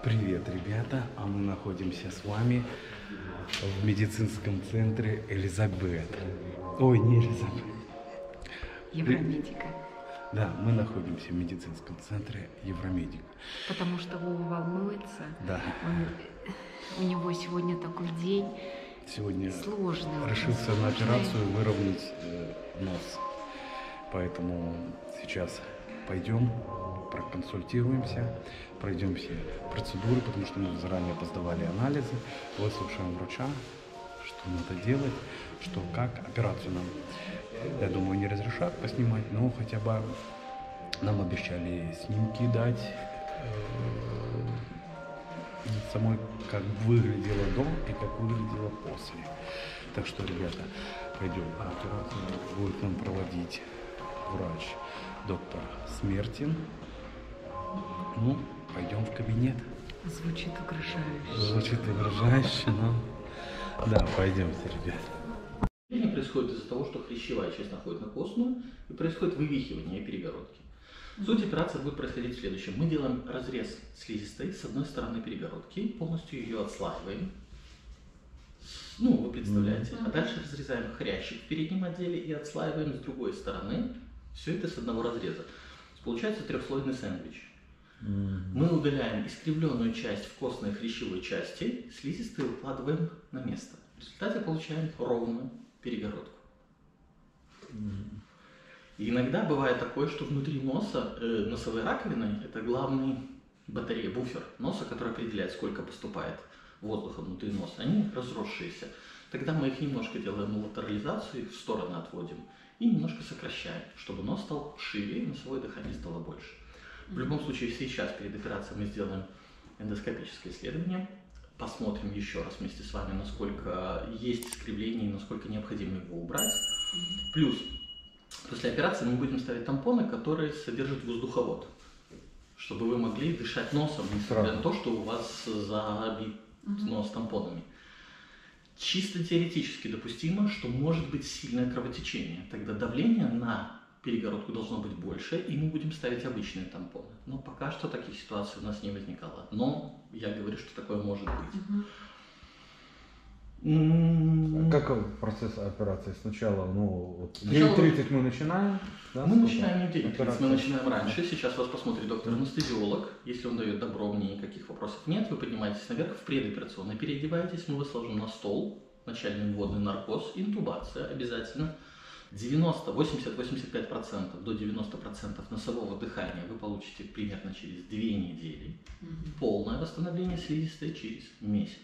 Привет, ребята! А мы находимся с вами в медицинском центре Элизабет. Ой, не Элизабет. Евромедика. Да, мы находимся в медицинском центре Евромедика. Потому что Вова волнуется. Да. У него сегодня такой день Сегодня сложный. решился на операцию выровнять нос. Поэтому сейчас пойдем, проконсультируемся, пройдем все процедуры, потому что мы заранее поздавали анализы, выслушаем врача, что надо делать, что как. Операцию нам, я думаю, не разрешат поснимать, но хотя бы нам обещали снимки дать самой, как выглядело до и как выглядело после. Так что, ребята, пойдем. Операцию будет нам проводить врач доктор Смертин. Ну, пойдем в кабинет. Звучит угрожающе. Звучит угрожающе, но... Да, пойдемте, ребят. Происходит из-за того, что хрящевая часть находит на костную, и происходит вывихивание перегородки. Суть операции будет происходить в следующем. Мы делаем разрез слизистой с одной стороны перегородки, полностью ее отслаиваем. Ну, вы представляете. А дальше разрезаем хрящик в переднем отделе и отслаиваем с другой стороны. Все это с одного разреза. Получается трехслойный сэндвич. Мы удаляем искривленную часть в костной хрящевой части, слизистую укладываем на место. В результате получаем ровную перегородку. И иногда бывает такое, что внутри носа, носовой раковины, это главный батарея, буфер носа, который определяет, сколько поступает воздуха внутри носа. Они разросшиеся. Тогда мы их немножко делаем латерализацию, их в стороны отводим и немножко сокращаем, чтобы нос стал шире и носовое дыхание стало больше. В любом случае, сейчас перед операцией мы сделаем эндоскопическое исследование, посмотрим еще раз вместе с вами, насколько есть искривление и насколько необходимо его убрать. Плюс, после операции мы будем ставить тампоны, которые содержат воздуховод, чтобы вы могли дышать носом, несмотря на то, что у вас забит нос тампонами. Чисто теоретически допустимо, что может быть сильное кровотечение. Тогда давление на перегородку должно быть больше, и мы будем ставить обычные тампоны. Но пока что таких ситуаций у нас не возникало. Но я говорю, что такое может быть. Как процесс операции? Сначала, день 30 мы начинаем. Да, мы начинаем не день 30, мы начинаем раньше. Сейчас вас посмотрит доктор-анестезиолог. Если он дает добро, мне никаких вопросов нет. Вы поднимаетесь наверх в предоперационной, переодеваетесь, мы вас ложим на стол. Начальный вводный наркоз, интубация обязательно. 80-85% до 90% носового дыхания вы получите примерно через 2 недели. Полное восстановление слизистой через месяц.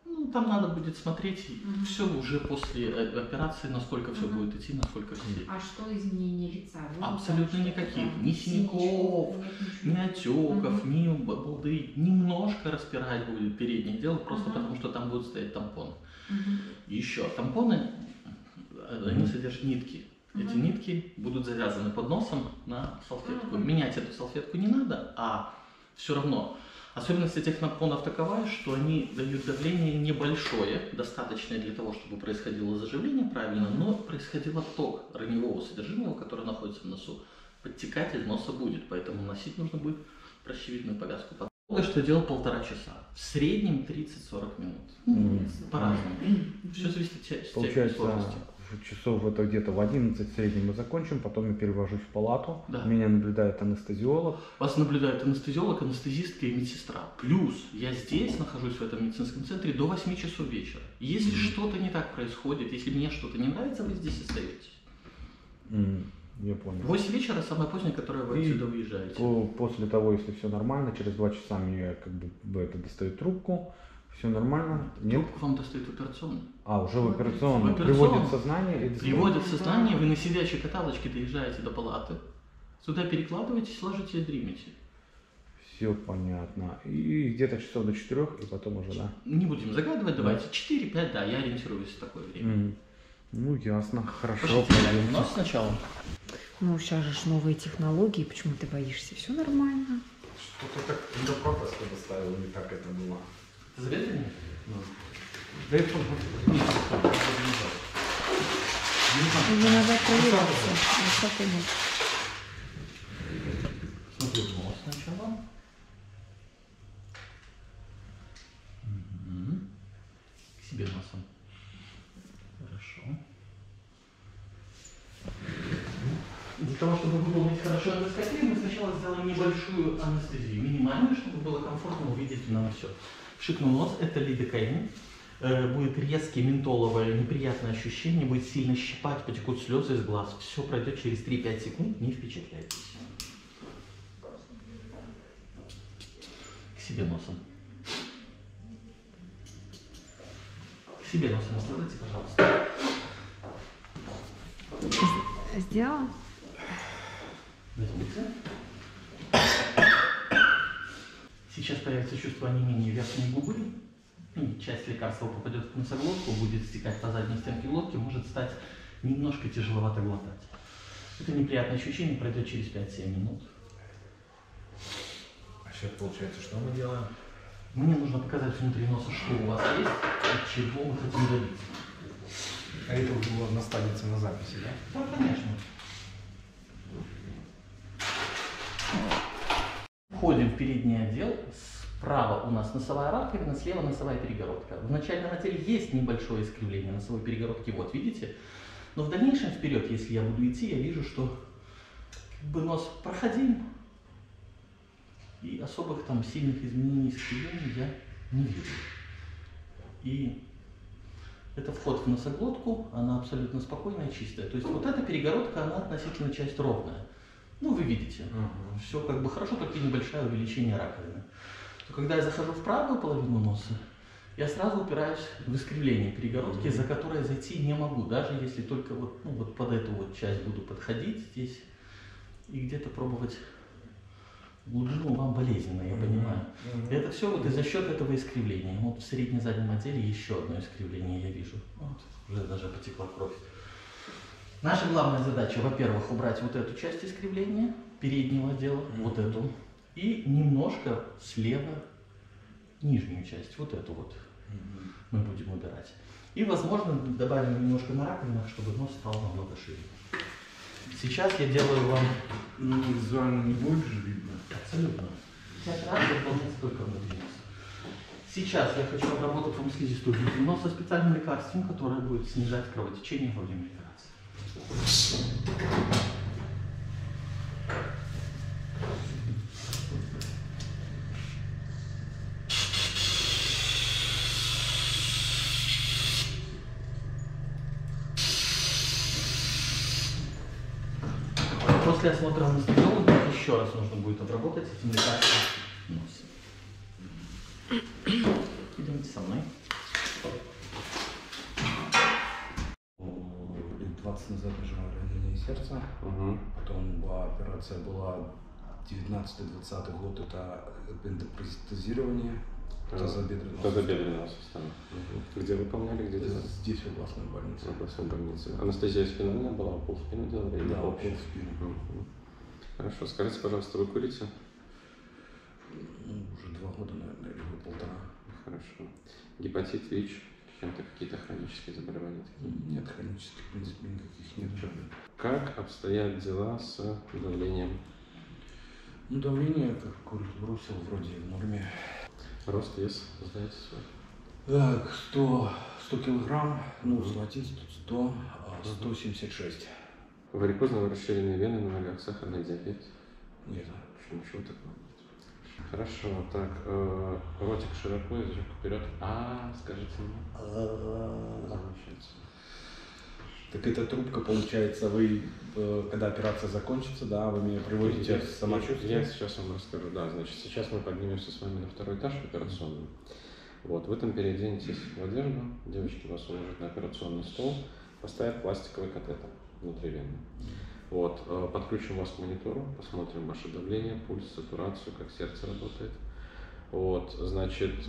Ну, там надо будет смотреть все уже после операции, насколько все будет идти, насколько все. А что изменения лица? Абсолютно никаких. Ни синяков, ни отеков, ни балды. Немножко распирать будет переднее дело, просто потому что там будут стоять тампоны. Еще тампоны, они содержат нитки. Эти нитки будут завязаны под носом на салфетку. Менять эту салфетку не надо, а все равно. Особенность этих тампонов такова, что они дают давление небольшое, достаточное для того, чтобы происходило заживление правильно, но происходил отток раневого содержимого, которое находится в носу. Подтекать из носа будет, поэтому носить нужно будет прощевидную повязку. Что я делал 1,5 часа. В среднем 30-40 минут. По-разному. Все зависит от степени сложности. Часов это где-то в 11 в среднем мы закончим, потом я перевожусь в палату, меня наблюдает анестезиолог. Вас наблюдает анестезиолог, анестезистка и медсестра. Плюс я здесь нахожусь в этом медицинском центре до 8 часов вечера. Если что-то не так происходит, если мне что-то не нравится, вы здесь остаетесь. Я понял. 8 вечера самое позднее, которое вы отсюда выезжаете. После того, если все нормально, через 2 часа мне достают трубку. Все нормально? Трубку вам достают в операционную. Уже в операционную. Приводят в сознание? Приводят в сознание, вы на сидячей каталочке доезжаете до палаты, сюда перекладываетесь, ложитесь, дремите. Все понятно. И где-то часов до 4, и потом уже, да? Не будем загадывать, давайте 4-5, да, я ориентируюсь в такое время. Ну, ясно, хорошо. Пошлите, нос сначала. Ну, сейчас же новые технологии, почему ты боишься? Все нормально. Что-то так эндопротез доставил, не так это было. Заветрение? Да это... Уже надо провериться. Высоты нет. Смотри, нос сначала. того, чтобы выполнить хорошо эндоскопию, мы сначала сделаем небольшую анестезию, минимальную, чтобы было комфортно увидеть нам все. Пшикнул нос, это лидокаин. Будет резкое ментоловое неприятное ощущение, будет сильно щипать, потекут слезы из глаз. Все пройдет через 3-5 секунд, не впечатляйтесь. К себе носом. К себе носом сделайте, пожалуйста. Сделала? Возьмите. Сейчас появится чувство онемения верхней губы. И часть лекарства попадет в носоглотку, будет стекать по задней стенке глотки, может стать немножко тяжеловато глотать. Это неприятное ощущение пройдет через 5-7 минут. А сейчас получается, что мы делаем? Мне нужно показать внутри носа, что у вас есть и чего мы хотим добиться. А это уже останется на записи, да? Да, конечно. Входим в передний отдел. Справа у нас носовая раковина, слева носовая перегородка. В начальном отделе есть небольшое искривление носовой перегородки, вот видите? Но в дальнейшем вперед, если я буду идти, я вижу, что как бы нос проходим. И особых там сильных изменений, искривлений я не вижу. И это вход в носоглотку, она абсолютно спокойная, чистая. То есть вот эта перегородка, она относительно часть ровная. Ну, вы видите, все как бы хорошо, только небольшое увеличение раковины. То когда я захожу в правую половину носа, я сразу упираюсь в искривление перегородки, за которое зайти не могу, даже если только вот, ну, вот под эту вот часть буду подходить здесь и где-то пробовать глубину вам болезненно, я понимаю. И это все вот и за счет этого искривления. Вот в средне-заднем отделе еще одно искривление я вижу. Вот, уже даже потекла кровь. Наша главная задача, во-первых, убрать вот эту часть искривления переднего отдела, вот эту, и немножко слева нижнюю часть, вот эту вот мы будем убирать. И, возможно, добавим немножко на раковинах, чтобы нос стал намного шире. Сейчас я делаю вам... Ну, визуально не будет же видно. Абсолютно. 5 раз выполняется только внутри носа. Сейчас я хочу обработать вам слизистую внутри носа специальным лекарством, которое будет снижать кровотечение во время операции. После осмотра анестезиолога еще раз нужно будет обработать этим лекарством нос. Идемте со мной. 20 назад нажимал ранение сердца, потом операция была 19-20 год, это эндопротезирование тазобедренного сустава. Где выполняли, где делали? Здесь, в областной больнице. В областной больнице. Анестезия спинальная была, полспину делали? Да, полспину. Хорошо, скажите, пожалуйста, вы курите? Уже 2 года, наверное, или 1,5. Хорошо. Гепатит, ВИЧ, чем-то какие-то хронические заболевания? Нет, хронических, в принципе, никаких нет. Как обстоят дела с давлением? Ну, давление, как курить бросил, вроде в норме. Рост, вес, знаете свой? Так, 100 килограмм, ну, схватить 100, 176. Варикозные расширенные вены на ногах, сахарный диабет? Нет. Ничего такого нет. Хорошо, так, ротик широко, язычок вперед. Скажите мне. Замечательно. Так эта трубка, получается, вы, когда операция закончится, да, вы меня приводите в самочувствие? Я сейчас вам расскажу, да, значит, сейчас мы поднимемся с вами на 2-й этаж в операционную. Вот, вы там переоденетесь в одежду, девочки вас уложат на операционный стол, поставят пластиковый катетер внутривенный. Вот, подключим вас к монитору, посмотрим ваше давление, пульс, сатурацию, как сердце работает. Вот, значит,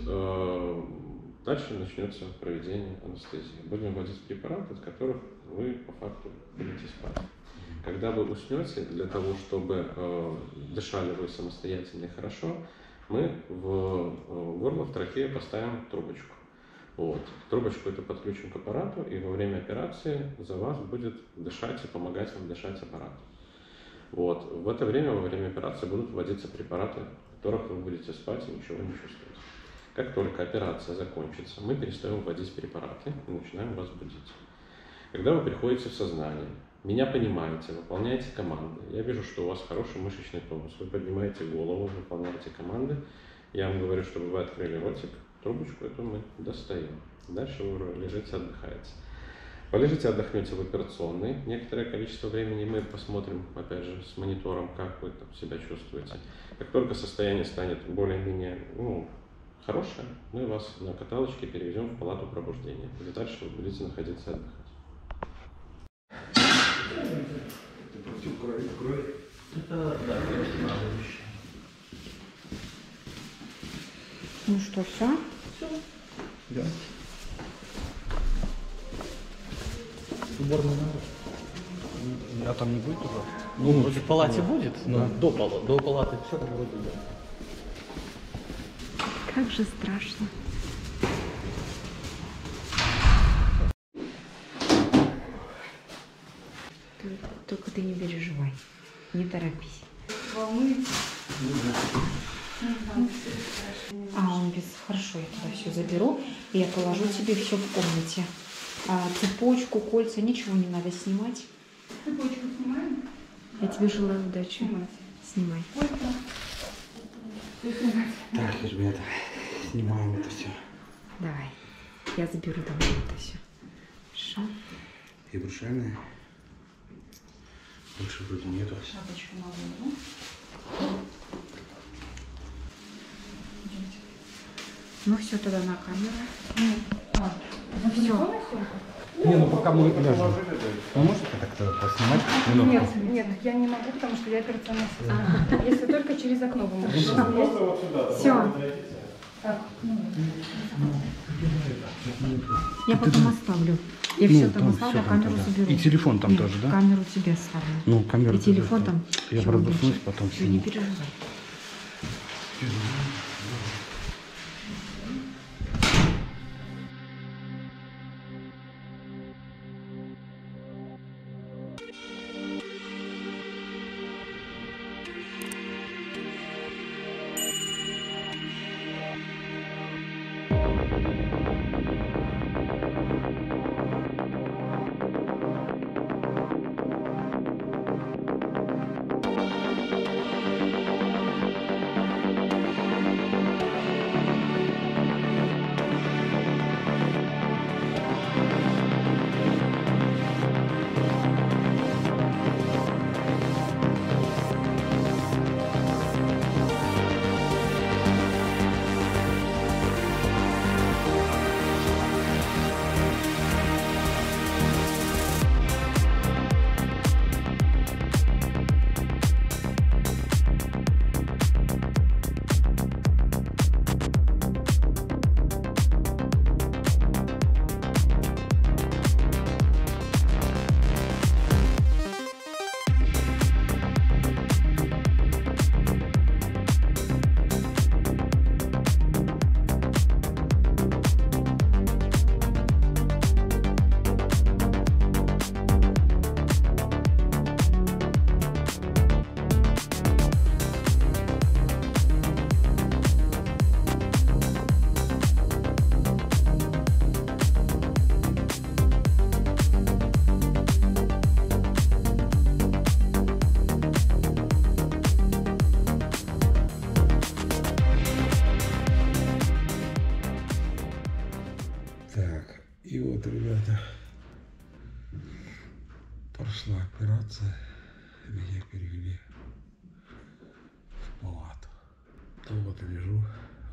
дальше начнется проведение анестезии. Будем вводить препараты, от которых вы по факту будете спать. Когда вы уснете, для того, чтобы дышали вы самостоятельно и хорошо, мы в горло, в трахею поставим трубочку. Вот. Трубочку эту подключим к аппарату, и во время операции за вас будет дышать и помогать вам дышать аппарат. Вот. В это время, во время операции, будут вводиться препараты, от которых вы будете спать и ничего не чувствовать. Как только операция закончится, мы перестаем вводить препараты и начинаем вас будить. Когда вы приходите в сознание, меня понимаете, выполняете команды. Я вижу, что у вас хороший мышечный тонус. Вы поднимаете голову, выполняете команды. Я вам говорю, чтобы вы открыли ротик, трубочку эту мы достаем. Дальше вы лежите, отдыхаете. Полежите, отдохнете в операционной. Некоторое количество времени мы посмотрим, опять же, с монитором, как вы там себя чувствуете. Как только состояние станет более-менее хорошее, мы вас на каталочке перевезем в палату пробуждения. И дальше вы будете находиться и отдыхать. Это против крови? Это, да, кровоснабжающее. Ну что, все? Все. Да. Уборную надо? А там не будет уже? Ну, вроде в палате будет, но до палаты все там вроде да. Как же страшно. Только ты не переживай, не торопись. Волнуется? Он без... Хорошо, я туда все заберу, и я положу тебе все в комнате. Цепочку, кольца, ничего не надо снимать. Цепочку снимаем? Я тебе желаю удачи. Снимай. Кольца. Так, ребята, снимаем это все. Давай. Я заберу домой это все. Хорошо. И брушальная. Больше вроде нету. Шапочку могу, Ну все, тогда на камеру. Все. Не, ну пока мы ляжем. Вы можете так-то поснимать? Нет, нет, я не могу, потому что я операционная сестра. Если только через окно вы можете. Все. Так, Я потом оставлю. Я все там оставлю, всё камеру тогда. заберу. И телефон там Нет, тоже, да? Камеру тебе оставлю. Ну, камеру. И телефон там. Я Чего пробуснусь, дальше? потом Всё, не сниму. переживай. Так, и вот, ребята, прошла операция, меня перевели в палату. Ну вот лежу,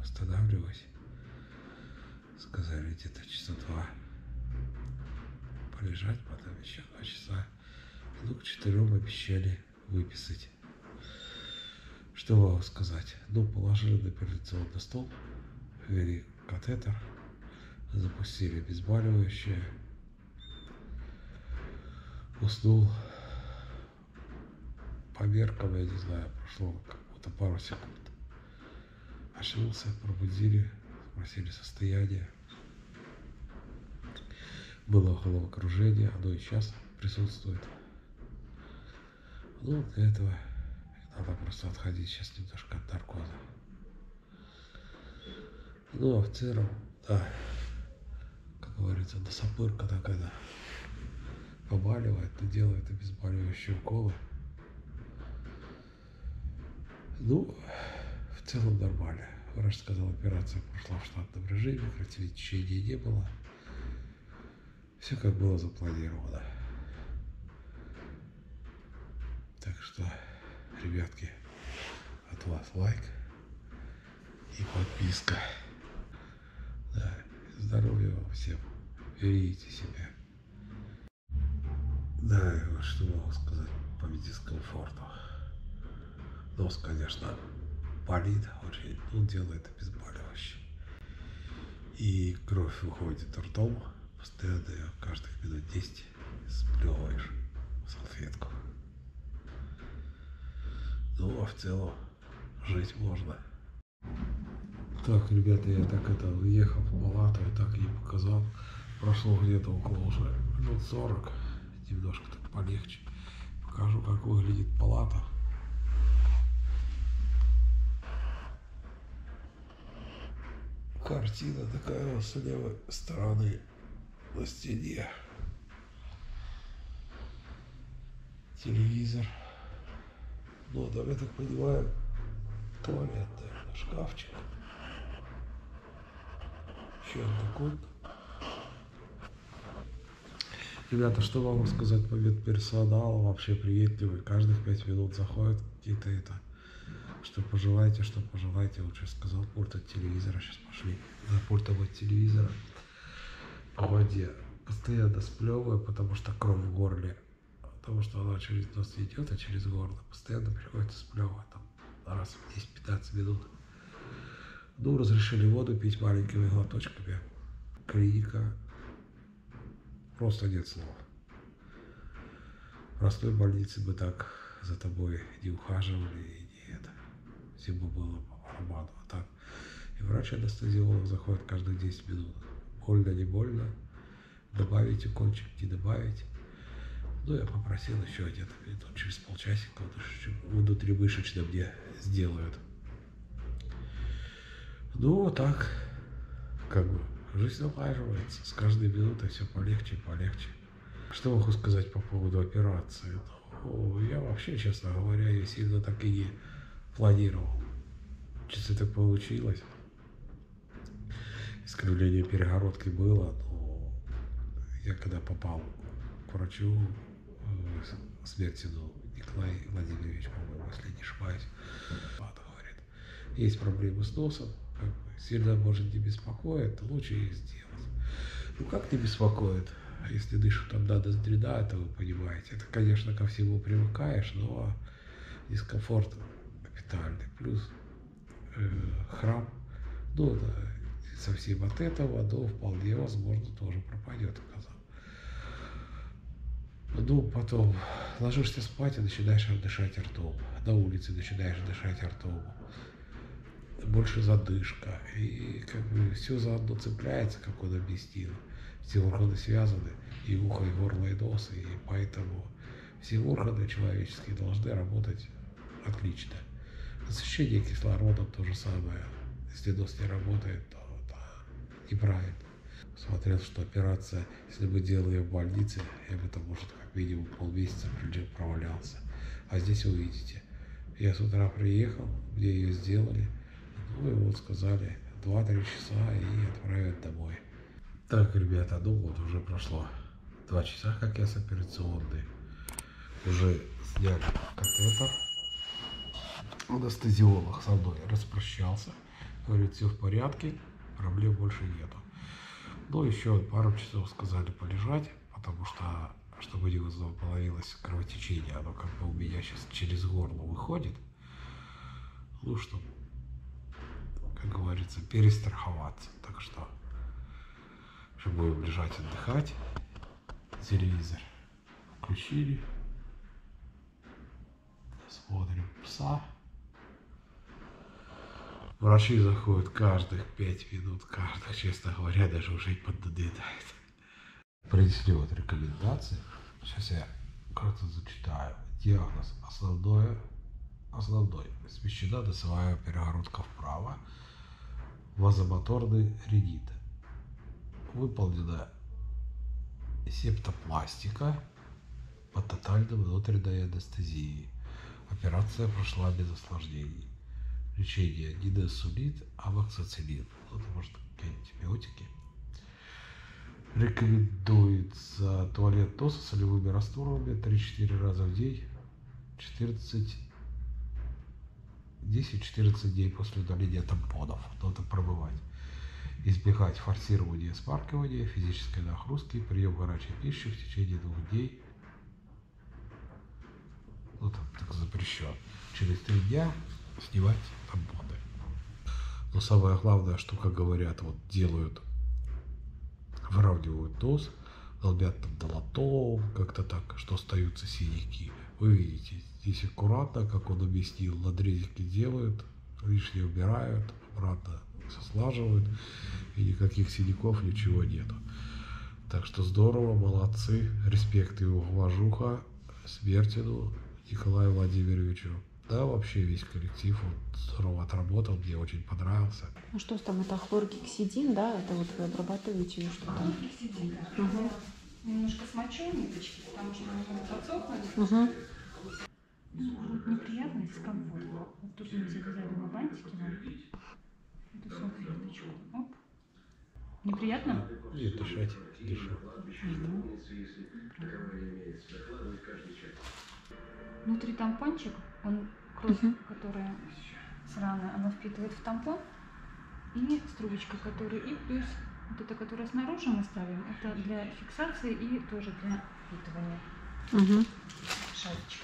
восстанавливаюсь. Сказали где-то часа 2 полежать, потом еще 2 часа. Ну, к 4 обещали выписать. Что вам сказать? Ну, положили на операционный стол, ввели катетер, запустили обезболивающее, уснул. По меркам, я не знаю, прошло как будто пару секунд. Очнулся, пробудили, спросили состояние. Было головокружение, оно и сейчас присутствует. Ну, для этого надо просто отходить сейчас немножко от наркоза. Ну, а в целом, да, как говорится, досопырка такая, да. побаливает, то делает обезболивающие уколы. Ну, в целом нормально. Врач сказал, операция прошла в штатном режиме, кровотечения не было. Все как было запланировано. Так что, ребятки, от вас лайк и подписка. Да, здоровья вам всем. Берегите себя. Да, и вот что могу сказать по дискомфорту. Нос, конечно, болит очень, он делает обезболивающее. И кровь выходит ртом, постоянно ее каждых минут 10 сплевываешь в салфетку. Ну, а в целом жить можно. Так, ребята, я так въехал в палату, и так ей показал. Прошло где-то около уже минут 40, немножко так полегче. Покажу, как выглядит палата. Картина такая с левой стороны на стене. Телевизор. Ну, там, я так понимаю, туалет, наверное, шкафчик. Еще такой. Ребята, что могу сказать по медперсоналу? Вообще приветливый. Каждых 5 минут заходит какие-то что пожелаете, лучше сказал, пульт от телевизора. Сейчас пошли за пультом от телевизора по воде. Постоянно сплевываю, потому что кровь в горле. Потому что она через нос идет, а через горло. Постоянно приходится сплевывать там раз в 10-15 минут. Ну, разрешили воду пить маленькими глоточками. Клиника. Просто нет слов. В простой больнице бы так за тобой не ухаживали и не это. Всем бы было по барабану. А так и врач-анестезиолог заходит каждые 10 минут. Больно, не больно. Добавить укольчик, не добавить. Ну, я попросил еще где-то минут через полчасика внутримышечно мне сделают. Ну, вот так, как бы, жизнь налаживается. С каждой минутой все полегче и полегче. Что могу сказать по поводу операции? Ну, я вообще, честно говоря, ее сильно так и не планировал. Чисто так получилось. Искривление перегородки было, но я когда попал к врачу, Смертину Николай Владимирович, по-моему, если не ошибаюсь, говорит, есть проблемы с носом, как бы, сильно может не беспокоит, то лучше их сделать. Ну как не беспокоит? Если дышит там до ноздрина, это вы понимаете. Это, конечно, ко всему привыкаешь, но дискомфорт капитальный. Плюс храп, ну да, совсем от этого, но вполне возможно тоже пропадет, оказалось. Ну, потом ложишься спать и начинаешь дышать ртом. На улице начинаешь дышать ртом. Больше задышка. И как бы все заодно цепляется, как он объяснил. Все органы связаны, и ухо, и горло, и нос, и поэтому все органы человеческие должны работать отлично. Насыщение кислородом то же самое. Если нос не работает, то неправильно. Смотрел, что операция, если бы делал ее в больнице, я бы там, может, как минимум полмесяца провалялся. А здесь вы видите, я с утра приехал, мне ее сделали, ну и вот сказали 2-3 часа и отправят домой. Так, ребята, ну вот уже прошло 2 часа, как я с операционной. Уже сняли катетер. Анестезиолог со мной распрощался. Говорит, все в порядке, проблем больше нету. Ну, еще пару часов сказали полежать, потому что, чтобы не возобновилось кровотечение, оно как бы у меня сейчас через горло выходит. Ну, чтобы, как говорится, перестраховаться. Так что, будем лежать, отдыхать. Телевизор включили. Смотрим пса. Врачи заходят каждых 5 минут, каждых, честно говоря, даже уже и поднадоедает. Принесли вот рекомендации. Сейчас я как-то зачитаю. Диагноз основной. Смещена носовая перегородка вправо. Вазомоторный ринит. Выполнена септопластика под тотальной внутренней анестезией. Операция прошла без осложнений. Лечение нидосулит, амоксициллин. Это может какие антибиотики. Рекомендуется туалет носа с солевыми растворами 3-4 раза в день, 10-14 дней после удаления тампонов. Надо промывать. Избегать форсирования, смаркивания, физической нагрузки, прием горячей пищи в течение 2 дней. Ну, там так запрещено. Через 3 дня снимать тампоны. Но самая главная, что, как говорят, вот делают, выравнивают нос, долбят там долотом, как-то так, что остаются синяки. Вы видите, здесь аккуратно, как он объяснил, надрезики делают, лишнее убирают, обратно все слаживают, и никаких синяков, ничего нету. Так что здорово, молодцы, респект и уважуха Смертину Николаю Владимировичу. Да, вообще весь коллектив, он здорово отработал, мне очень понравился. Ну что там, это хлоргексидин, да? Это вот вы обрабатываете или что там? Хлоргексидин, да. Угу. Немножко смочу ниточки, потому что они могут подсохнуть. Угу. Будет неприятно, дискомфорт. Вот тут мы завязали на бантики, да. Эту салфеточку. Оп. Неприятно? Нет, дышать, дышу. Внутри тампончик, он кровь, которая с раны, она впитывает в тампон, и с трубочкой, которую, и плюс вот это, которое снаружи мы ставим, это для фиксации и тоже для впитывания. Угу. Шаричек.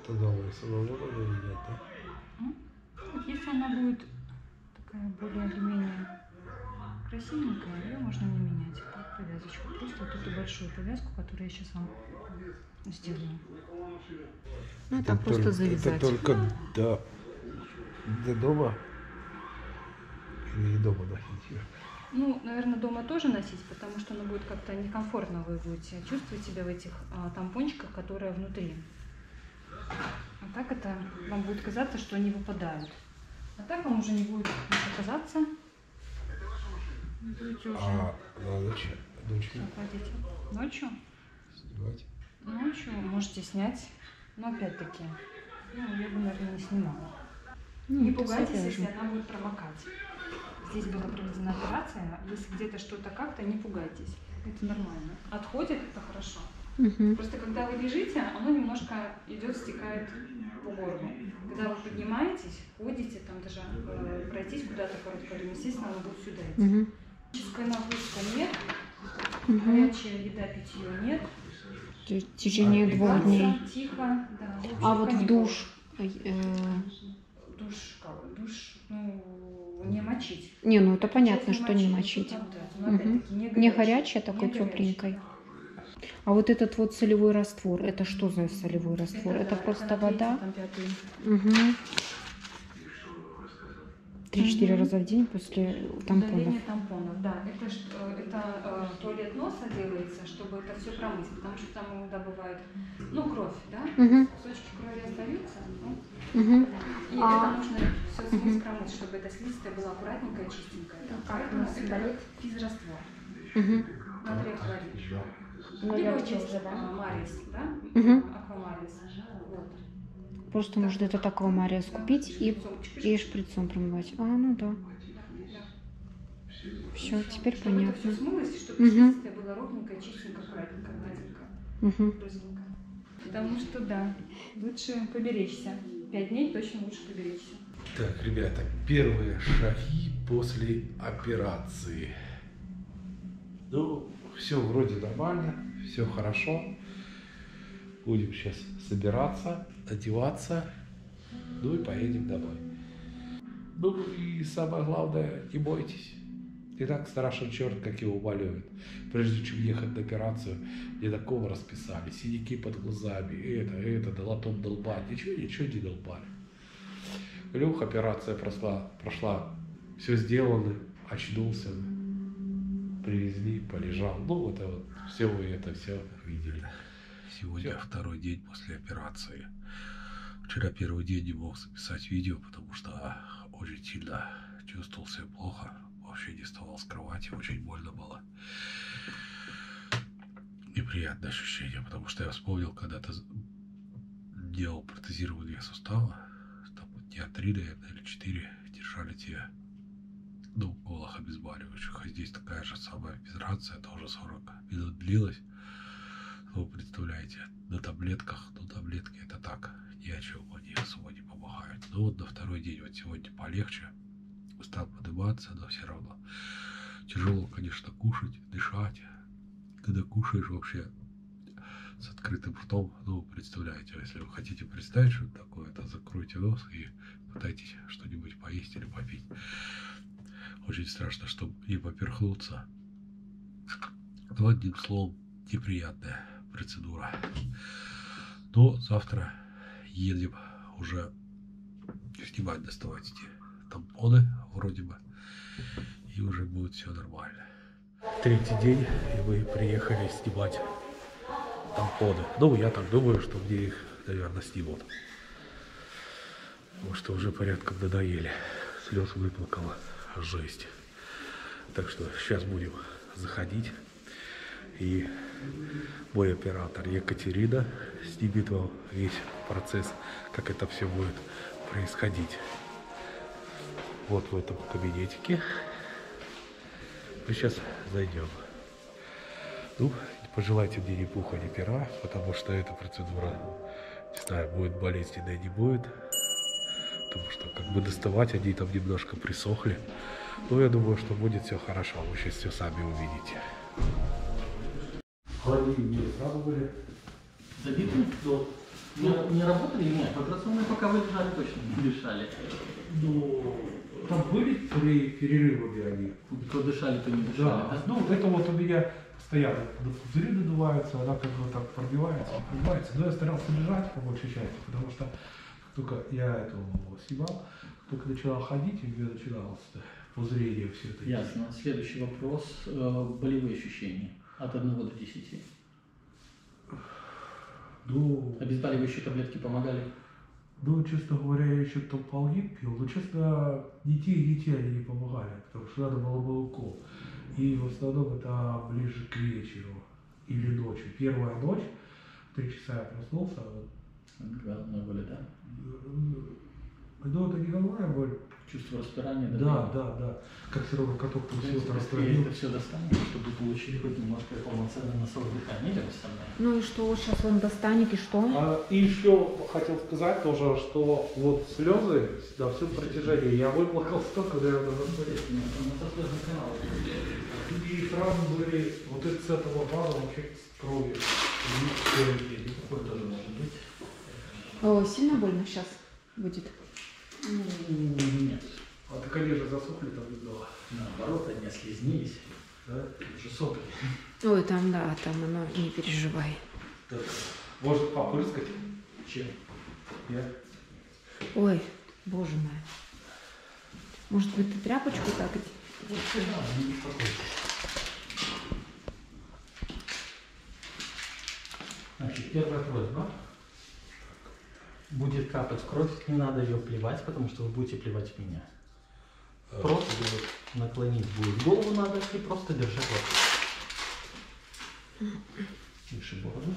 Это новое самого видят, да? Вот если она будет такая более или менее красивенькая, ее можно не менять. Так, повязочку. Просто вот эту большую повязку, которую я сейчас вам сделаю. Ну, это просто только, завязать. Это только до дома или не дома носить ее? Ну, наверное, дома тоже носить, потому что будет как-то некомфортно, вы будете чувствовать себя в этих тампончиках, которые внутри. А так это вам будет казаться, что они выпадают. А так вам уже не будет ничего казаться. Будете уже... А на ночь? Ночью? Заходите. Ночью? Снимать? Ночью можете снять, но опять-таки, я бы, наверное, не снимала. Не пугайтесь, если она будет промокать. Здесь была проведена операция, если где-то что-то как-то, не пугайтесь. Это нормально. Отходит, это хорошо. Просто когда вы лежите, оно немножко идет, стекает по горлу. Когда вы поднимаетесь, ходите, там даже пройтись куда-то короткое время, естественно, оно будет сюда идти. Физическая нагрузка нет, горячая еда, питье нет. В течение 2 дней. Тихо, да. А вот в душ? Душ, не мочить. Не, ну это понятно, что не мочить. Не горячая, такой тепленькой. А вот этот вот солевой раствор, это что за солевой раствор? Это просто вода? 3-4 раза в день после тампонов. Удаление тампонов, да. Это туалет носа делается, чтобы это все промыть, потому что там иногда бывает, кровь, да? Кусочки крови остаются. И это нужно все смыть, промыть, чтобы эта слизистая была аккуратненькая, чистенькая. Поэтому это физраствор. Натрий хлорид. Либо чисто Марис, да? Аквамарис. Вот. Просто нужно этот аквамарис купить и шприцом промывать. А, ну да. Все, теперь чтобы понятно. Это все смылось, чтобы чистое было ровненькое, чистенькое, аккуратненькое, гладенькое, грузинка. Потому что, да, лучше поберечься. 5 дней точно лучше поберечься. Так, ребята, первые шаги после операции. Ну, все вроде нормально, все хорошо. Будем сейчас собираться, одеваться, ну и поедем домой. Ну и самое главное, не бойтесь. И так страшен черт, как его малюют. Прежде чем ехать на операцию, мне такого расписали. Синяки под глазами, это, долотом долбать. Ничего не долбали. Лех, операция прошла, все сделано, очнулся, привезли, полежал. Ну, это вот, все вы это все видели. Сегодня второй день после операции. Вчера первый день не мог записать видео, потому что очень сильно чувствовал себя плохо. Вообще не вставал с кровати, очень больно было. неприятное ощущение, потому что я вспомнил, когда ты делал протезирование сустава, там дня 3, наверное, или 4 держали тебя на уколах обезболивающих, а здесь такая же самая операция, тоже 40 минут длилась. Вы представляете, на таблетках, ну таблетки это так, ни о чем, они особо не помогают. Но вот на второй день, вот сегодня полегче, стал подниматься, но все равно тяжело, конечно, кушать, дышать. Когда кушаешь вообще с открытым ртом, ну, представляете, если вы хотите представить, что это такое, то закройте нос и пытайтесь что-нибудь поесть или попить. Очень страшно, чтобы не поперхнуться. Но одним словом, неприятная процедура. Но завтра едем уже снимать, доставать эти тампоны вроде бы, и уже будет все нормально. Третий день, и мы приехали снимать тампоны. Ну, я так думаю, что мне их, наверное, снимут. Потому что уже порядком надоели. Слез выплакала. Жесть. Так что сейчас будем заходить. И мой оператор Екатерина снимет вам весь процесс, как это все будет происходить. Вот в этом кабинетике. Мы сейчас зайдем. Ну, пожелайте мне ни пуха, ни пера, потому что эта процедура, не знаю, будет болезненная, не будет. Потому что как бы доставать они там немножко присохли. Но я думаю, что будет все хорошо. Вы сейчас все сами увидите. Холодильники сразу были забиты? Да. Не работали? Нет, операционные пока вы лежали, точно не дышали. Ну, там были перерывы, где они? То дышали, то не дышали. Да. Ну, это вот у меня постоянно пузыри надуваются, она как бы так пробивается. Но я старался лежать по большей части, потому что только я эту снимал, только начала ходить, и у меня начиналось пузырение все это. Ясно. Следующий вопрос. Болевые ощущения от 1 до 10. Ну, обезболивающие таблетки помогали? Ну, честно говоря, я еще толполгин пил, но, честно, ни те они не помогали, потому что надо было бы укол. И в основном это ближе к вечеру или ночью. Первая ночь, 3 часа я проснулся. Головная боль, да? Ну, это не головная боль. Чувство распирания, да? Да. Как все равно каток тут все это растворил. Это все достанет, чтобы получили хоть немножко полноценное носовое дыхание или остальное. Ну и что, сейчас он достанет, и что? И еще хотел сказать тоже, что вот слезы на всем протяжении я выплакал столько, наверное, на смотреть. И сразу были вот это с этого база вообще с кровью. Никакой тоже может быть. О, сильно больно сейчас будет? Нет. А ты, конечно, засохли там немного. Наоборот, они слизнились. Да? Уже сопли. Ой, там, да, там оно, не переживай. Так. Может попрыскать? Чем? Я? Ой, боже мой. Может быть, ты тряпочку так? Вот сюда, не беспокойтесь. Значит, первая просьба. Будет капать кровь, не надо ее плевать, потому что вы будете плевать в меня. Просто наклонить будет голову надо и просто держать вот. Выше бороду.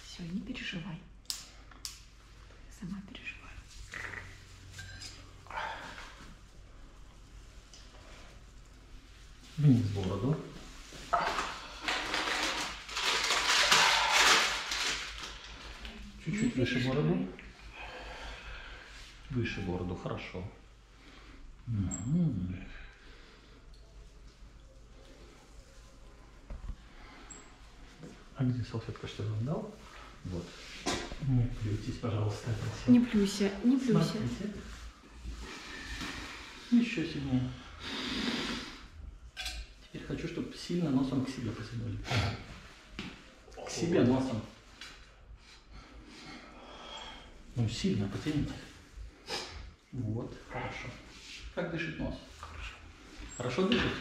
Все, не переживай. Сама переживаю. Вниз бороду. Чуть-чуть выше бороду. Выше бороду, хорошо. А где салфетка, что я вам дал? Вот. Не плюйтесь, пожалуйста, я просил. Не плюйся, не плюйся. Смотрите. Еще сильнее. Теперь хочу, чтобы сильно носом к себе потянули. К себе носом. Ну, сильно потяните. Вот, хорошо. Как дышит нос? Хорошо. Хорошо дышит?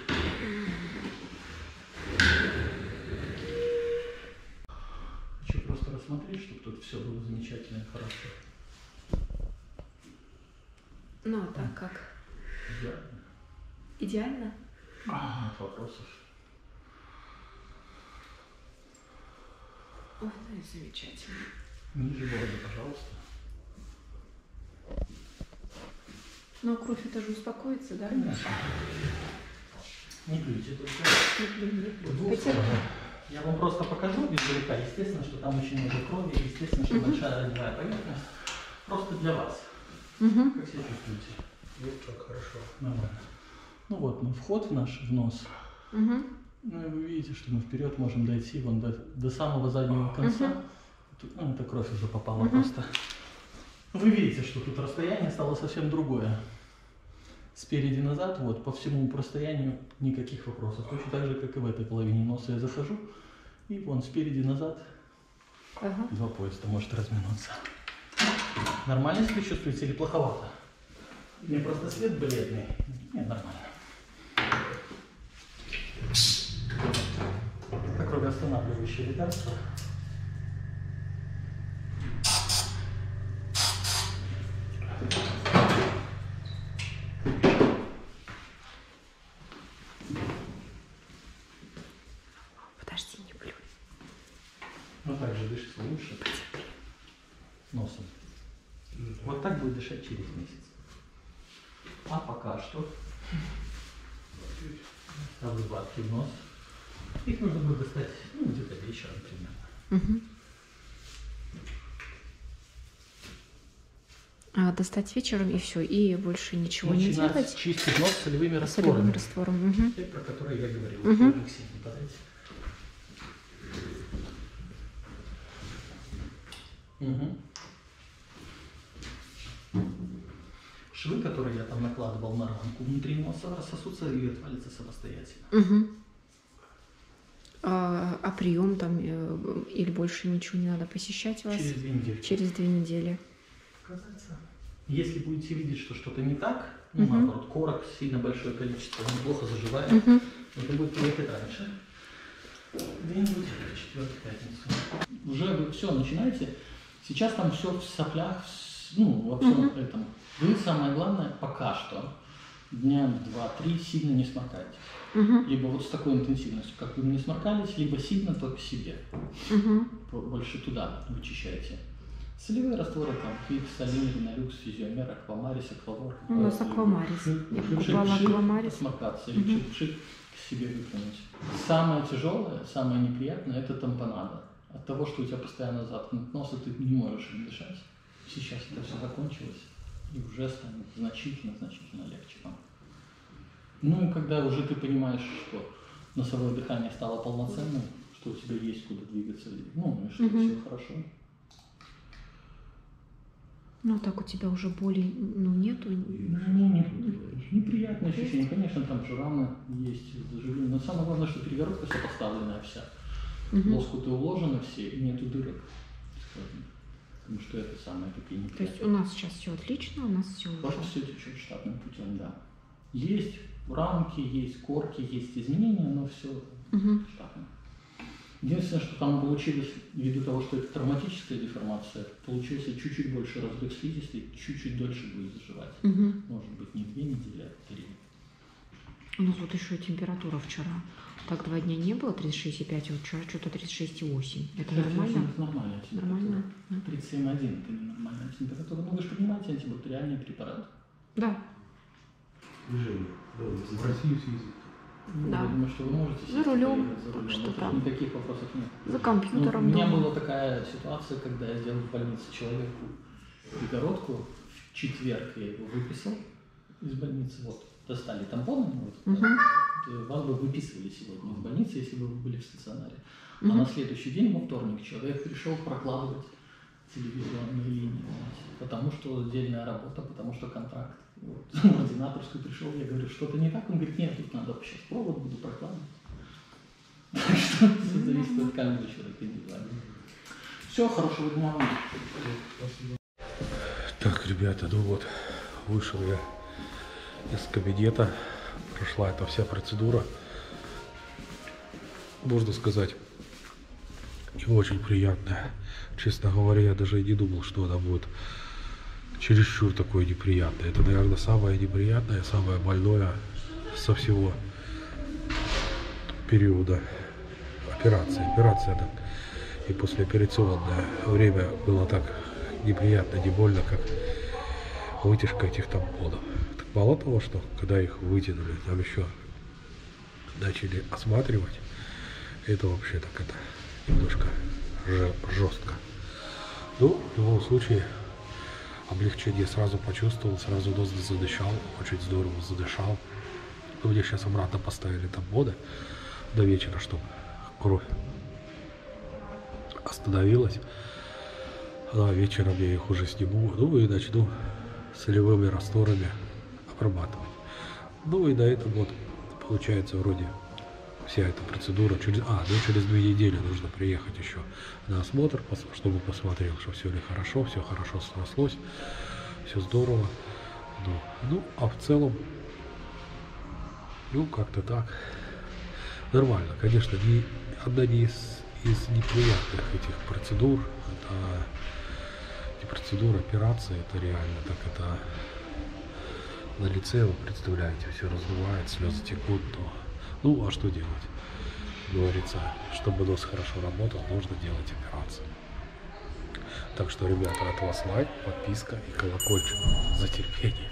Хочу просто рассмотреть, чтобы тут все было замечательно и хорошо. Ну, а так как? Идеально. Идеально? Нет вопросов. Ой, ну и замечательно. Ниже бороды, пожалуйста. Ну, а кровь это же успокоится, да? Конечно. Не плюйте только. Не Двух сторон. Я вам просто покажу издалека. Естественно, что там очень много крови, естественно, что большая раневая поверхность. Просто для вас. Как себя чувствуете? Вот так хорошо. Нормально. Ну вот, мы вход в наш нос. Ну и вы видите, что мы вперед можем дойти вон до самого заднего конца. Тут, ну, эта кровь уже попала просто. Вы видите, что тут расстояние стало совсем другое. Спереди назад, вот, по всему расстоянию никаких вопросов. Точно так же, как и в этой половине носа я захожу. И вон спереди назад 2 поезда может разминуться. Нормально себя чувствуете или плоховато? Мне просто свет бледный. Нет, нормально. Это кровоостанавливающее лекарство. Подожди, не плюй. Ну так же дышится лучше. Носом. Вот так будет дышать через месяц. А пока что ставлю ватки в нос. Их нужно будет достать, ну, где-то вечером примерно. А достать вечером и все, и больше ничего не Начинать делать. чистить нос солевыми растворами. Солевым раствором. Те, про которые я говорил. Алексей, не подайте. Швы, которые я там накладывал на ранку внутри носа, рассосутся и отвалятся самостоятельно. А прием там или больше ничего не надо посещать вас? Через 2 недели. Через 2 недели. Казаться. Если будете видеть, что что-то не так, ну, наоборот, корок, сильно большое количество, он плохо заживает, это будет приехать раньше. Где-нибудь в четвертую пятницу. Уже вы все начинаете. Сейчас там все в соплях, ну, во всем этом. Вы, самое главное, пока что дня 2-3 сильно не сморкаетесь. Либо вот с такой интенсивностью, как вы не сморкались, либо сильно только себе. Больше туда вычищаете. Солевые растворы, там, Квикс, Солин, Ринолюкс, Физиомер, Аквамарис, Аквалор. У нас Аквамарис. Я покупала Аквамарис. Сморкаться или шик к себе выплюнуть. Самое тяжелое, самое неприятное – это тампонада. От того, что у тебя постоянно заткнут нос, и ты не можешь им дышать. Сейчас это все закончилось, и уже станет значительно легче вам. Ну и когда уже ты понимаешь, что носовое дыхание стало полноценным, что у тебя есть куда двигаться, ну и что все хорошо. Ну так у тебя уже боли, ну, нету? Неприятное ощущение, конечно, там же раны есть, заживление, но самое главное, что перегородка вся поставленная вся. Лоскуты уложены все, и нету дырок. Потому что это самое такие неприятные. То есть у нас сейчас все отлично, у нас все уже. Ваше все течет штатным путем, да. Есть рамки, есть корки, есть изменения, но все штатно. Единственное, что там получилось, ввиду того, что это травматическая деформация, получился чуть-чуть больше разрыв слизистой, чуть-чуть дольше будет заживать. Может быть, не 2 недели, а 3. У нас вот еще температура вчера. Так 2 дня не было, 36,5, а вот вчера что-то 36,8. Это нормально? Нормально. Нормально. 37,1 это ненормальная температура. Но вы же принимаете антибактериальные препараты. Да. Движение. В Россию съездить. Да. Я думаю, что вы можете За рулем, за так рулем. что Тут там. никаких вопросов нет. За компьютером. У меня дома. была такая ситуация, когда я сделал в больнице человеку перегородку. В четверг я его выписал из больницы. Вот, достали тампоны. Вот, вас бы выписывали сегодня из больницы, если бы вы были в стационаре. А на следующий день, во вторник, человек пришел прокладывать телевизионные линии. Потому что отдельная работа, потому что контракт. Вот. В ординаторскую пришел, я говорю, что-то не так? Он говорит, нет, тут надо сейчас провод буду прокладывать. Так что все зависит от каждого человека индивидуально. Все, хорошего дня вам. Так, ребята, ну вот, вышел я из кабинета, прошла эта вся процедура. Можно сказать, не очень приятная. Честно говоря, я даже и не думал, что она будет чересчур такое неприятное. Это, наверное, самое неприятное, самое больное со всего периода операции. Операция так, и послеоперационное время было так неприятно, не больно, как вытяжка этих тампонов. Так мало того, что когда их вытянули, там еще начали осматривать, это вообще так это немножко жестко. Ну, в любом случае, облегчение сразу почувствовал, сразу нос задышал, очень здорово задышал. Но мне сейчас обратно поставили тампоны до вечера, чтобы кровь остановилась. А вечером я их уже сниму, ну и начну солевыми растворами обрабатывать. Ну и на этом вот получается вроде вся эта процедура. Через 2 недели нужно приехать еще на осмотр, чтобы посмотрел, что все ли хорошо, все хорошо срослось, все здорово. Ну, а в целом, ну, как-то так. Нормально, конечно, одна из неприятных этих процедур, это не процедура, операция, это реально так, это на лице, вы представляете, все раздувает, слезы текут, то ну, а что делать? Говорится, чтобы нос хорошо работал, нужно делать операцию. Так что, ребята, от вас лайк, подписка и колокольчик за терпение.